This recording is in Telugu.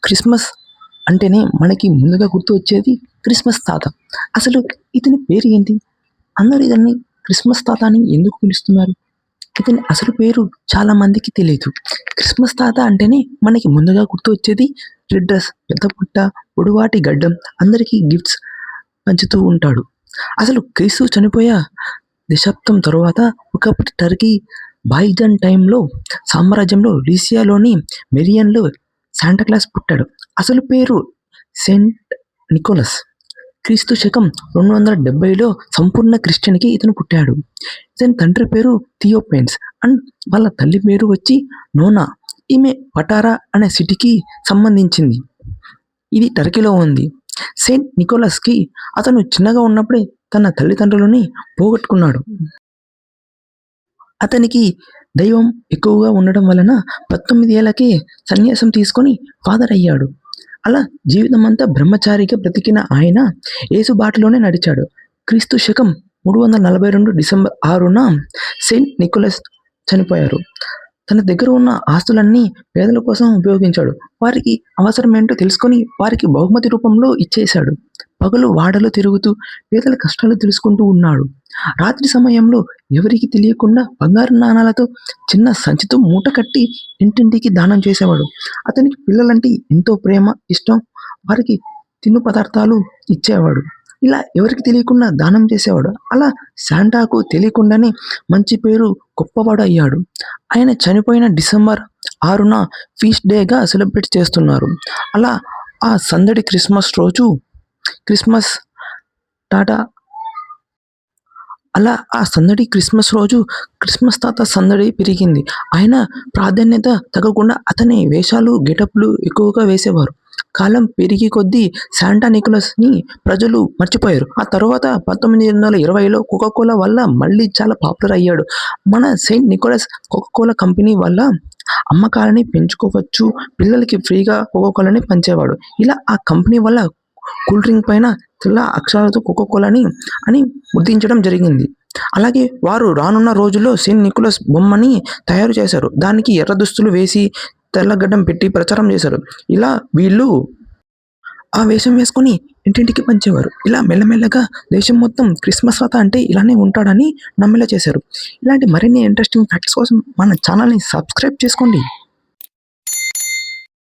క్రిస్మస్ అంటేనే మనకి ముందుగా గుర్తు వచ్చేది క్రిస్మస్ తాత. అసలు ఇతని పేరు ఏంటి? అందరూ ఇతన్ని క్రిస్మస్ తాత అని ఎందుకు పిలుస్తున్నారు? ఇతని అసలు పేరు చాలా మందికి తెలీదు. క్రిస్మస్ తాత అంటేనే మనకి ముందుగా గుర్తు వచ్చేది రెడ్ డ్రెస్, పెద్ద పుట్ట, పొడువాటి గడ్డం, అందరికీ గిఫ్ట్స్ పంచుతూ ఉంటాడు. అసలు క్రీస్తు చనిపోయే దశాబ్దం తరువాత ఒకప్పటి టర్కీ బైజాన్ టైంలో సామ్రాజ్యంలో లీసియాలోని మెరియన్లో శాంటాక్లాస్ పుట్టాడు. అసలు పేరు సెయింట్ నికోలస్. క్రీస్తు శకం 270లో సంపూర్ణ క్రిస్టియన్కి ఇతను పుట్టాడు. ఇతని తండ్రి పేరు థియోపెన్స్ అండ్ వాళ్ళ తల్లి పేరు వచ్చి నోనా. ఈమె పటారా అనే సిటీకి సంబంధించింది. ఇది టర్కీలో ఉంది. సెయింట్ నికోలస్కి అతను చిన్నగా ఉన్నప్పుడే తన తల్లిదండ్రులని పోగొట్టుకున్నాడు. అతనికి దైవం ఎక్కువగా ఉండడం వలన 19 ఏళ్ళకే సన్యాసం తీసుకొని ఫాదర్ అయ్యాడు. అలా జీవితమంతా బ్రహ్మచారిగా బ్రతికిన ఆయన యేసు బాటలోనే నడిచాడు. క్రీస్తు శకం 342 డిసెంబర్ 6న సెయింట్ నికోలస్ చనిపోయారు. తన దగ్గర ఉన్న ఆస్తులన్నీ పేదల కోసం ఉపయోగించాడు. వారికి అవసరమేంటో తెలుసుకొని వారికి బహుమతి రూపంలో ఇచ్చేశాడు. పగలు వాడలో తిరుగుతూ పేదల కష్టాలు తెలుసుకుంటూ ఉన్నాడు. రాత్రి సమయంలో ఎవరికి తెలియకుండా బంగారు నాణాలతో చిన్న సంచితో మూట కట్టి ఇంటింటికి దానం చేసేవాడు. అతనికి పిల్లలంటే ఎంతో ప్రేమ, ఇష్టం. వారికి తిను పదార్థాలు ఇచ్చేవాడు. ఇలా ఎవరికి తెలియకుండా దానం చేసేవాడు. అలా శాంటాకు తెలియకుండానే మంచి పేరు, గొప్పవాడు అయ్యాడు. ఆయన చనిపోయిన డిసెంబర్ 6న ఫీస్ట్ డేగా సెలబ్రేట్ చేస్తున్నారు. అలా ఆ సందడి క్రిస్మస్ రోజు క్రిస్మస్ తాత సందడి పెరిగింది. ఆయన ప్రాధాన్యత తగ్గకుండా అతని వేషాలు, గెటప్లు ఎక్కువగా వేసేవారు. కాలం పెరిగి కొద్దీ శాంటా నికోలస్ని ప్రజలు మర్చిపోయారు. ఆ తర్వాత 1920లో కోకాకోలా వల్ల మళ్ళీ చాలా పాపులర్ అయ్యాడు. మన సెయింట్ నికోలస్ కోకాకోలా కంపెనీ వల్ల అమ్మకాలని పెంచుకోవచ్చు, పిల్లలకి ఫ్రీగా కోకాకోలాని పంచేవాడు. ఇలా ఆ కంపెనీ వల్ల కూల్ డ్రింక్ పైన తెల్ల అక్షరాలతో కోకాకోలాని అని ముద్రించడం జరిగింది. అలాగే వారు రానున్న రోజుల్లో సెయింట్ నికోలస్ బొమ్మని తయారు చేశారు. దానికి ఎర్ర దుస్తులు వేసి తెల్లగడ్డం పెట్టి ప్రచారం చేశారు. ఇలా వీళ్ళు ఆ వేషం వేసుకొని ఇంటింటికి పంచేవారు. ఇలా మెల్లమెల్లగా దేశం మొత్తం క్రిస్మస్ తాత అంటే ఇలానే ఉంటాడని నమ్మేలా చేశారు. ఇలాంటి మరిన్ని ఇంట్రెస్టింగ్ ఫ్యాక్ట్స్ కోసం మన ఛానల్ని సబ్స్క్రైబ్ చేసుకోండి.